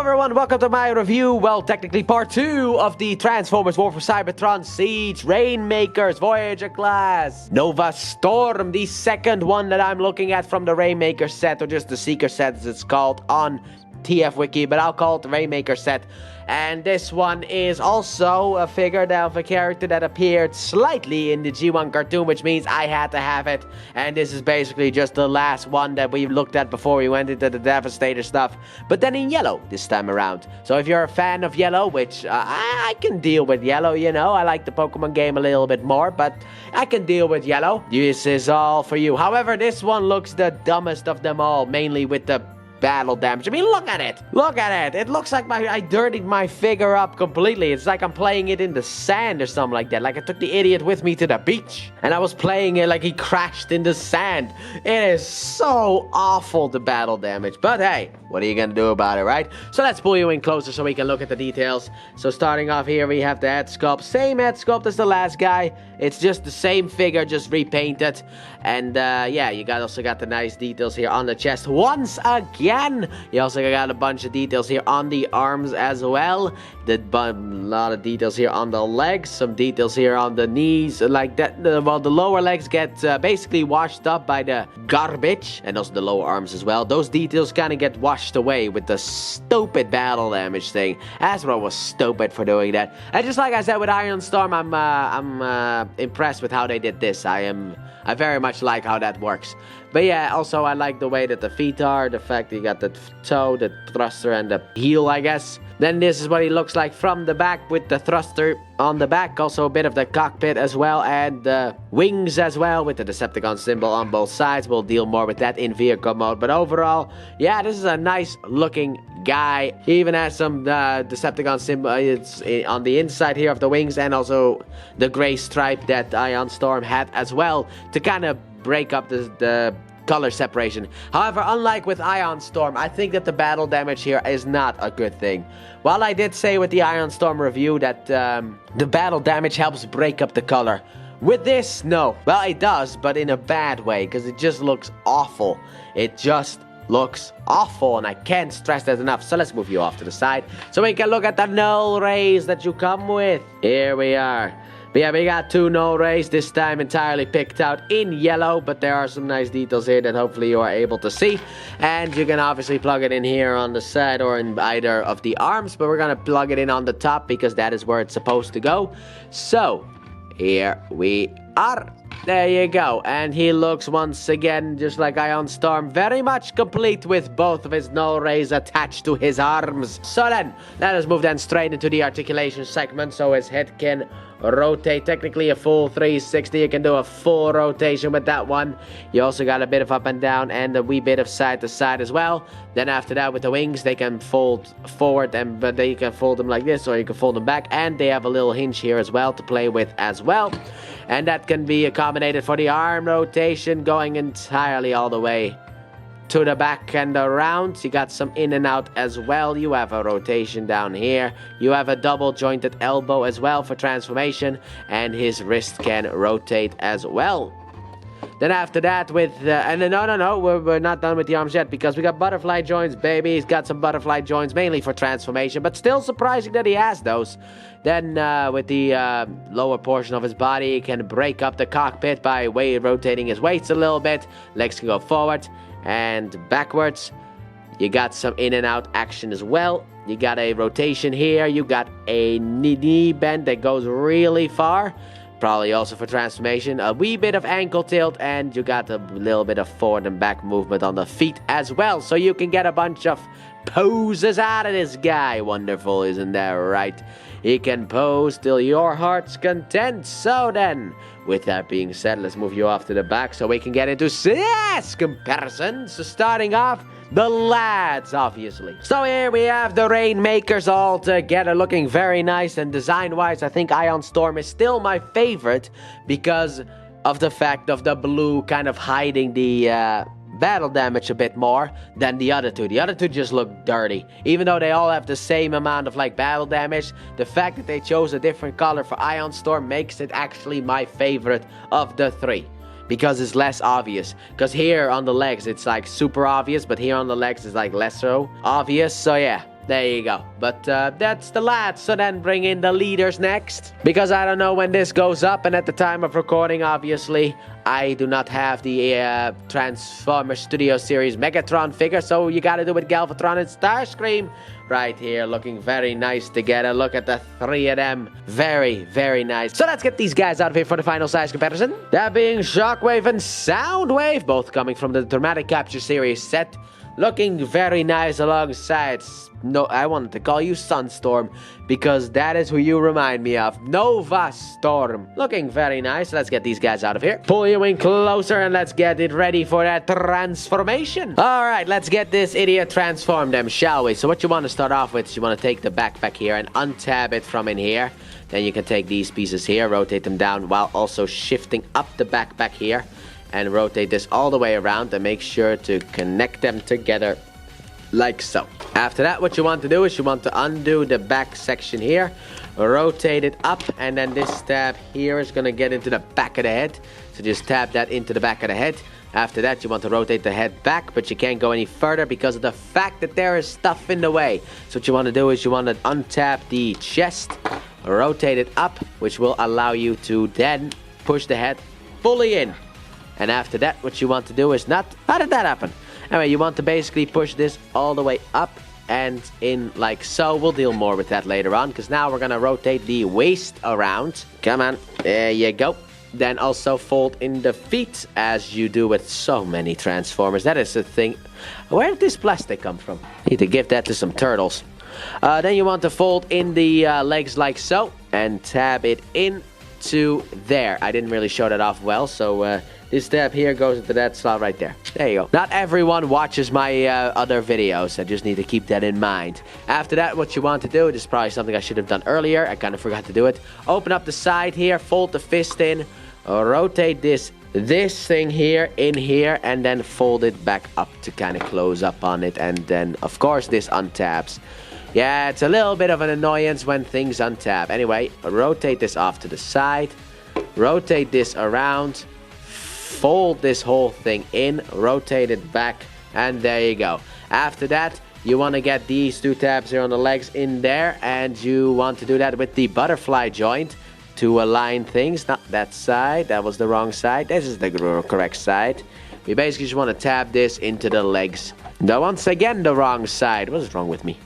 everyone, welcome to my review, well, technically part 2 of the Transformers War for Cybertron Siege Rainmaker's Voyager class. Nova Storm, the second one that I'm looking at from the Rainmaker set, or just the Seeker set as it's called on TF Wiki, but I'll call it the Rainmaker set. And this one is also a figure of a character that appeared slightly in the G1 cartoon, which means I had to have it. And this is basically just the last one that we looked at before we went into the Devastator stuff, but then in yellow this time around. So if you're a fan of yellow, which I can deal with yellow, you know, I like the Pokemon game a little bit more, but I can deal with yellow. This is all for you. However, this one looks the dumbest of them all, mainly with the battle damage. I mean, look at it. Look at it. It looks like I dirtied my figure up completely. It's like I'm playing it in the sand or something like that. Like I took the idiot with me to the beach and I was playing it like he crashed in the sand. It is so awful, the battle damage. But hey, what are you gonna do about it, right? So let's pull you in closer so we can look at the details. So starting off here, we have the head sculpt. Same head sculpt as the last guy. It's just the same figure, just repainted. And yeah, you also got the nice details here on the chest once again. You also got a bunch of details here on the arms as well. A lot of details here on the legs, some details here on the knees, like that. Well, the lower legs get basically washed up by the garbage, and also the lower arms as well. Those details kind of get washed away with the stupid battle damage thing. Hasbro was stupid for doing that. And just like I said with Iron Storm, I'm impressed with how they did this. I very much like how that works. But yeah, also I like the way that the feet are, the fact that you got the toe, the thruster, and the heel, I guess. Then this is what he looks like from the back with the thruster on the back. Also a bit of the cockpit as well, and the wings as well with the Decepticon symbol on both sides. We'll deal more with that in vehicle mode. But overall, yeah, this is a nice looking guy. He even has some Decepticon symbol on the inside here of the wings, and also the gray stripe that Ion Storm had as well to kind of break up the color separation. However, unlike with Ion Storm, I think that the battle damage here is not a good thing. While I did say with the Ion Storm review that the battle damage helps break up the color, with this, no. Well, it does, but in a bad way, because it just looks awful. It just looks awful, and I can't stress that enough. So let's move you off to the side so we can look at the null rays that you come with. Here we are. But yeah, we got 2 null rays, this time entirely picked out in yellow, but there are some nice details here that hopefully you are able to see. And you can obviously plug it in here on the side or in either of the arms, but we're gonna plug it in on the top because that is where it's supposed to go. So here we are. There you go. And he looks once again just like Ion Storm, very much complete with both of his null rays attached to his arms. So then, let us move then straight into the articulation segment so his head can rotate technically a full 360. You can do a full rotation with that one. You also got a bit of up and down and a wee bit of side to side as well. Then after that with the wings, they can fold forward, but they can fold them like this, or you can fold them back, and they have a little hinge here as well to play with as well. And that can be accommodated for the arm rotation, going entirely all the way to the back and around. You got some in and out as well. You have a rotation down here. You have a double jointed elbow as well for transformation, and his wrist can rotate as well. Then after that with, no, we're not done with the arms yet, because we got butterfly joints, baby. He's got some butterfly joints, mainly for transformation, but still surprising that he has those. Then with the lower portion of his body, he can break up the cockpit by rotating his weights a little bit. Legs can go forward and backwards. You got some in and out action as well. You got a rotation here. You got a knee bend that goes really far. Probably also for transformation. A wee bit of ankle tilt, and you got a little bit of forward and back movement on the feet as well. So you can get a bunch of poses out of this guy. Wonderful, isn't that right? He can pose till your heart's content. So then, with that being said, let's move you off to the back so we can get into CS comparisons. So starting off, the lads, obviously. So here we have the Rainmakers all together, looking very nice, and design-wise, I think Ion Storm is still my favorite because of the fact of the blue kind of hiding the battle damage a bit more than the other two. The other two just look dirty. Even though they all have the same amount of like battle damage, the fact that they chose a different color for Ion Storm makes it actually my favorite of the 3. Because it's less obvious. Because here on the legs it's like super obvious, but here on the legs it's like less so obvious. So yeah, There you go. But that's the lads. So then bring in the leaders next. Because I don't know when this goes up. And at the time of recording, obviously, I do not have the Transformers Studio Series Megatron figure. So you gotta do with Galvatron and Starscream. Right here, looking very nice together. Look at the three of them. Very, very nice. So let's get these guys out of here for the final size comparison. That being Shockwave and Soundwave. Both coming from the Dramatic Capture Series set. Looking very nice alongside. No, I wanted to call you Sunstorm because that is who you remind me of. Nova Storm. Looking very nice. Let's get these guys out of here. Pull you in closer and let's get it ready for that transformation. Alright, let's get this idiot transformed them, shall we? So what you want to start off with is you want to take the backpack here and untab it from in here. Then you can take these pieces here, rotate them down while also shifting up the backpack here. And rotate this all the way around and make sure to connect them together like so. After that, what you want to do is you want to undo the back section here, rotate it up, and then this tab here is going to get into the back of the head. So just tab that into the back of the head. After that, you want to rotate the head back, but you can't go any further because of the fact that there is stuff in the way. So what you want to do is you want to untap the chest, rotate it up, which will allow you to then push the head fully in. And after that, what you want to do is not... How did that happen? Anyway, you want to basically push this all the way up and in like so. We'll deal more with that later on, because now we're going to rotate the waist around. Come on. There you go. Then also fold in the feet, as you do with so many Transformers. That is the thing. Where did this plastic come from? Need to give that to some turtles. Then you want to fold in the legs like so. And tab it in to there. I didn't really show that off well, so... this tab here goes into that slot right there. There you go. Not everyone watches my other videos. I just need to keep that in mind. After that, what you want to do, this is probably something I should have done earlier. I kind of forgot to do it. Open up the side here, fold the fist in, rotate this thing here in here, and then fold it back up to kind of close up on it. And then, of course, this untabs. Yeah, it's a little bit of an annoyance when things untab. Anyway, rotate this off to the side. Rotate this around. Fold this whole thing in, rotate it back, and there you go. After that, you want to get these two tabs here on the legs in there, and you want to do that with the butterfly joint to align things. Not that side, that was the wrong side. This is the correct side. We basically just want to tab this into the legs. Now, once again, the wrong side. What is wrong with me?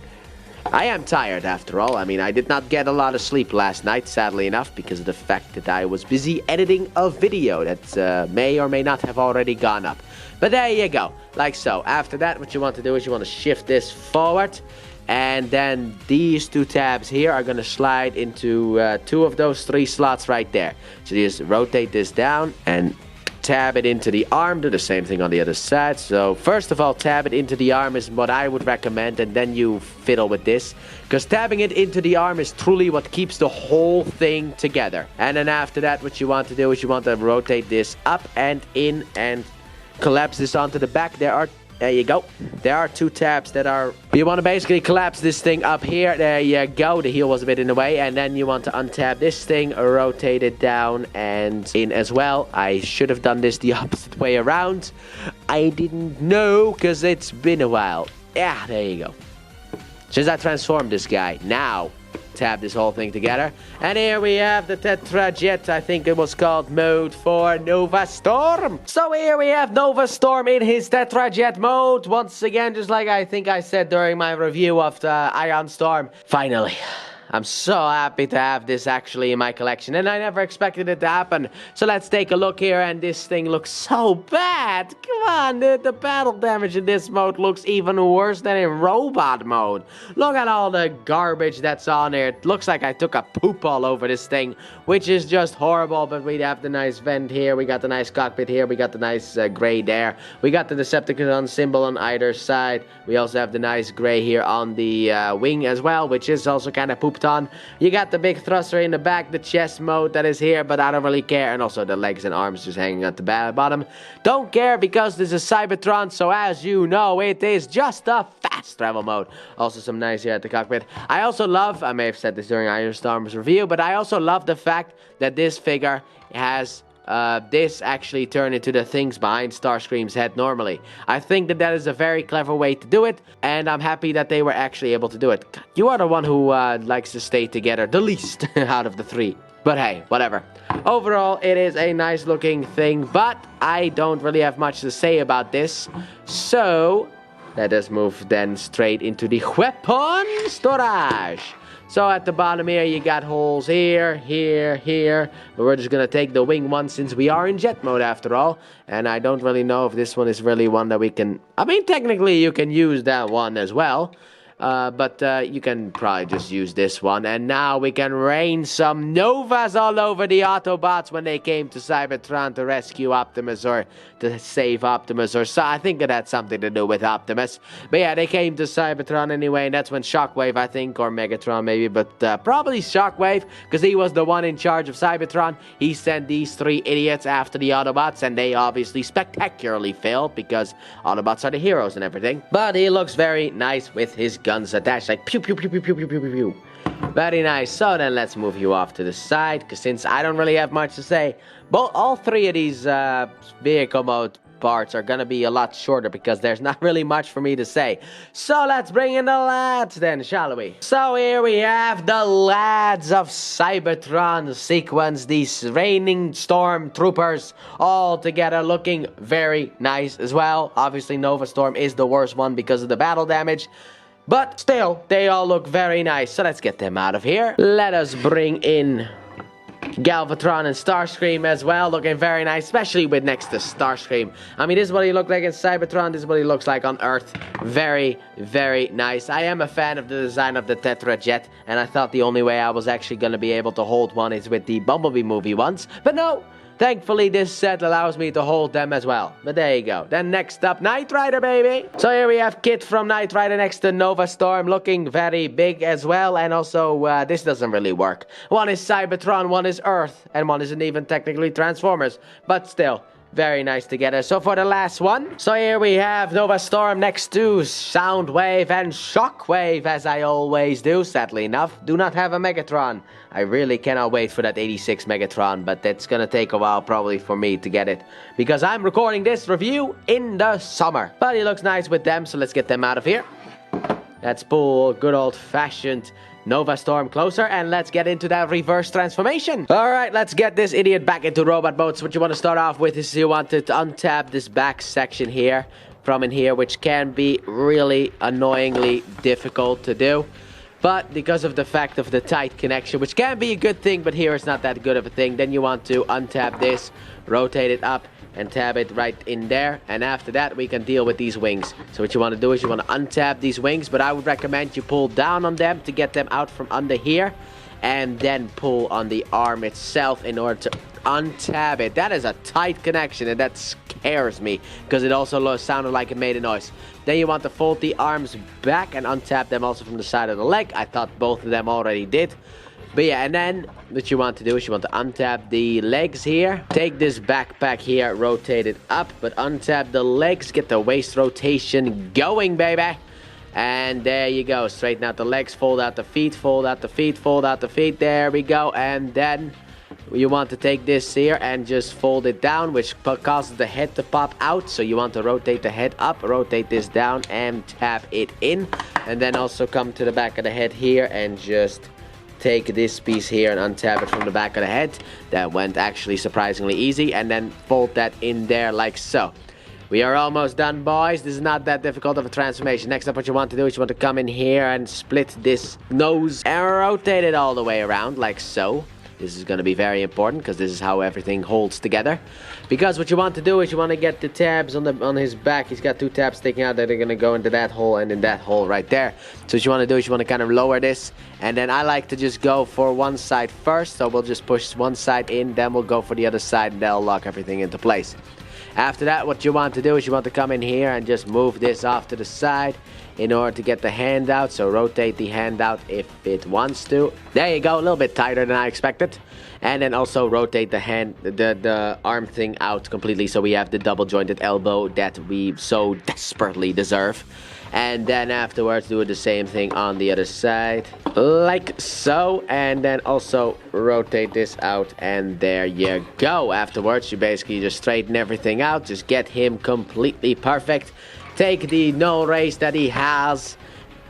I am tired after all. I mean, I did not get a lot of sleep last night, sadly enough, because of the fact that I was busy editing a video that may or may not have already gone up. But there you go, like so. After that, what you want to do is you want to shift this forward, and then these two tabs here are going to slide into two of those three slots right there. So you just rotate this down and tab it into the arm. Do the same thing on the other side. So first of all, tab it into the arm is what I would recommend, and then you fiddle with this, because tabbing it into the arm is truly what keeps the whole thing together. And then after that, what you want to do is you want to rotate this up and in and collapse this onto the back. There you go. There are two tabs that are... You want to basically collapse this thing up here. There you go. The heel was a bit in the way. And then you want to untab this thing, rotate it down and in as well. I should have done this the opposite way around. I didn't know because it's been a while. Yeah, there you go. Since I transformed this guy, now tab this whole thing together. And here we have the Tetrajet. I think it was called mode for Nova Storm. So here we have Nova Storm in his Tetrajet mode. Once again, just like I think I said during my review of the Ion Storm. Finally. I'm so happy to have this actually in my collection, and I never expected it to happen. So let's take a look here, and this thing looks so bad. Come on, the battle damage in this mode looks even worse than in robot mode. Look at all the garbage that's on there. It looks like I took a poop all over this thing, which is just horrible. But we have the nice vent here, we got the nice cockpit here, we got the nice gray there. We got the Decepticon symbol on either side. We also have the nice gray here on the wing as well, which is also kind of pooped on. You got the big thruster in the back, the chest mode that is here, but I don't really care. And also the legs and arms just hanging at the bottom. Don't care because this is Cybertron, so as you know, it is just a fast travel mode. Also some nice here at the cockpit. I also love, I may have said this during Iron Storm's review, but I also love the fact that this figure has this actually turned into the things behind Starscream's head normally. I think that that is a very clever way to do it, and I'm happy that they were actually able to do it. You are the one who likes to stay together the least out of the three. But hey, whatever. Overall, it is a nice looking thing, but I don't really have much to say about this. So, let us move then straight into the weapon storage. So at the bottom here, you got holes here, here, here. But we're just gonna take the wing one since we are in jet mode after all. And I don't really know if this one is really one that we can... I mean, technically you can use that one as well. But you can probably just use this one. And now we can rain some Novas all over the Autobots when they came to Cybertron to rescue Optimus or to save Optimus or so. I think it had something to do with Optimus. But yeah, they came to Cybertron anyway, and that's when Shockwave, I think, or Megatron maybe, but probably Shockwave, because he was the one in charge of Cybertron. He sent these three idiots after the Autobots, and they obviously spectacularly failed because Autobots are the heroes and everything. But he looks very nice with his guns attached, like pew pew pew pew pew pew pew pew pew. Very nice. So then let's move you off to the side, because since I don't really have much to say, all three of these vehicle mode parts are gonna be a lot shorter because there's not really much for me to say. So let's bring in the lads then, shall we? So here we have the lads of Cybertron sequence, these raining storm troopers, all together looking very nice as well. Obviously Nova Storm is the worst one because of the battle damage, but still, they all look very nice. So let's get them out of here. Let us bring in Galvatron and Starscream as well, looking very nice, especially with next to Starscream. I mean, this is what he looked like in Cybertron, this is what he looks like on Earth. Very, very nice. I am a fan of the design of the Tetra Jet, and I thought the only way I was actually going to be able to hold one is with the Bumblebee movie ones, but no! Thankfully, this set allows me to hold them as well. But there you go. Then next up, Knight Rider, baby. So here we have Kit from Knight Rider next to Nova Storm, looking very big as well. And also, this doesn't really work. One is Cybertron, one is Earth, and one isn't even technically Transformers. But still, very nice together. So for the last one, so here we have Nova Storm next to Soundwave and Shockwave, as I always do. Sadly enough, do not have a Megatron. I really cannot wait for that 86 Megatron, but that's gonna take a while probably for me to get it, because I'm recording this review in the summer. But it looks nice with them, so let's get them out of here. Let's pull good old-fashioned Nova Storm closer, and let's get into that reverse transformation. Alright, let's get this idiot back into robot mode. So what you want to start off with is you want to untap this back section here, from in here, which can be really annoyingly difficult to do. But because of the fact of the tight connection, which can be a good thing, but here it's not that good of a thing, then you want to untap this, rotate it up, and tab it right in there, and after that we can deal with these wings. So what you want to do is you want to untap these wings, but I would recommend you pull down on them to get them out from under here, and then pull on the arm itself in order to untab it. That is a tight connection, and that scares me because it also sounded like it made a noise. Then you want to fold the arms back and untap them also from the side of the leg. I thought both of them already did. But yeah, and then what you want to do is you want to untap the legs here. Take this backpack here, rotate it up, but untap the legs, get the waist rotation going, baby. And there you go. Straighten out the legs, fold out the feet, fold out the feet, fold out the feet. There we go. And then you want to take this here and just fold it down, which causes the head to pop out. So you want to rotate the head up, rotate this down, and tap it in. And then also come to the back of the head here and just take this piece here and untap it from the back of the head. That went actually surprisingly easy. And then fold that in there like so. We are almost done, boys. This is not that difficult of a transformation. Next up, what you want to do is you want to come in here and split this nose and rotate it all the way around like so. This is going to be very important because this is how everything holds together. Because what you want to do is you want to get the tabs on his back. He's got two tabs sticking out that are going to go into that hole and in that hole right there. So what you want to do is you want to kind of lower this. And then I like to just go for one side first. So we'll just push one side in, then we'll go for the other side, and that'll lock everything into place. After that, what you want to do is you want to come in here and just move this off to the side in order to get the hand out. So rotate the hand out if it wants to. There you go, a little bit tighter than I expected. And then also rotate the hand, the arm thing out completely so we have the double jointed elbow that we so desperately deserve. And then afterwards, do the same thing on the other side. Like so. And then also rotate this out. And there you go. Afterwards, you basically just straighten everything out. Just get him completely perfect. Take the null rays that he has.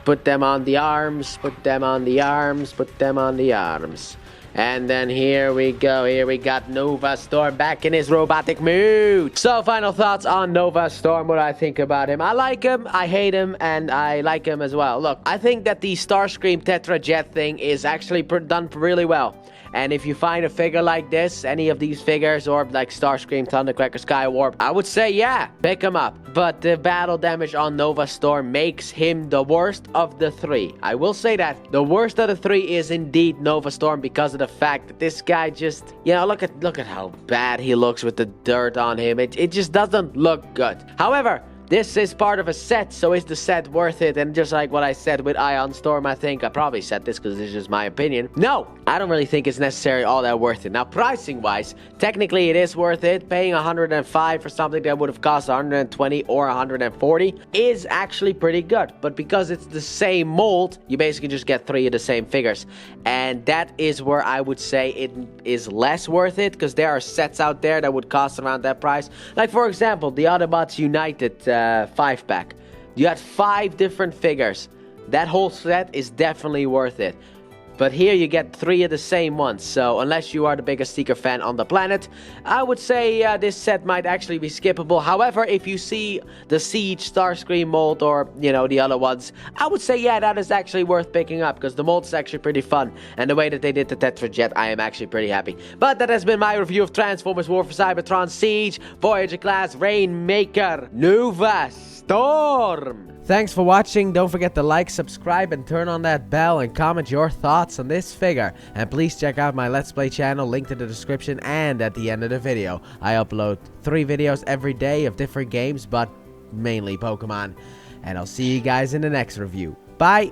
Put them on the arms. Put them on the arms. Put them on the arms. And then here we go. Here we got Nova Storm back in his robotic mood. So final thoughts on Nova Storm. What do I think about him? I like him, I hate him, and I like him as well. Look, I think that the Starscream Tetra Jet thing is actually done really well. And if you find a figure like this, any of these figures, or like Starscream, Thundercracker, Skywarp, I would say, yeah, pick him up. But the battle damage on Nova Storm makes him the worst of the three. I will say that. The worst of the three is indeed Nova Storm because of the fact that this guy just, you know, look at how bad he looks with the dirt on him. It just doesn't look good. However, this is part of a set, so is the set worth it? And just like what I said with Ion Storm, I think I probably said this because this is just my opinion. No, I don't really think it's necessarily all that worth it. Now, pricing-wise, technically it is worth it. Paying 105 for something that would have cost 120 or 140 is actually pretty good. But because it's the same mold, you basically just get 3 of the same figures. And that is where I would say it is less worth it, because there are sets out there that would cost around that price. Like, for example, the Autobots United 5-pack. You had 5 different figures. That whole set is definitely worth it. But here you get 3 of the same ones. So unless you are the biggest Seeker fan on the planet, I would say this set might actually be skippable. However, if you see the Siege Starscream mold, or, you know, the other ones, I would say, yeah, that is actually worth picking up, because the mold is actually pretty fun. And the way that they did the Tetra Jet, I am actually pretty happy. But that has been my review of Transformers War for Cybertron, Siege, Voyager class, Rainmaker, Nova Storm. Thanks for watching. Don't forget to like, subscribe, and turn on that bell, and comment your thoughts on this figure. And please check out my Let's Play channel, linked in the description and at the end of the video. I upload 3 videos every day of different games, but mainly Pokemon. And I'll see you guys in the next review. Bye!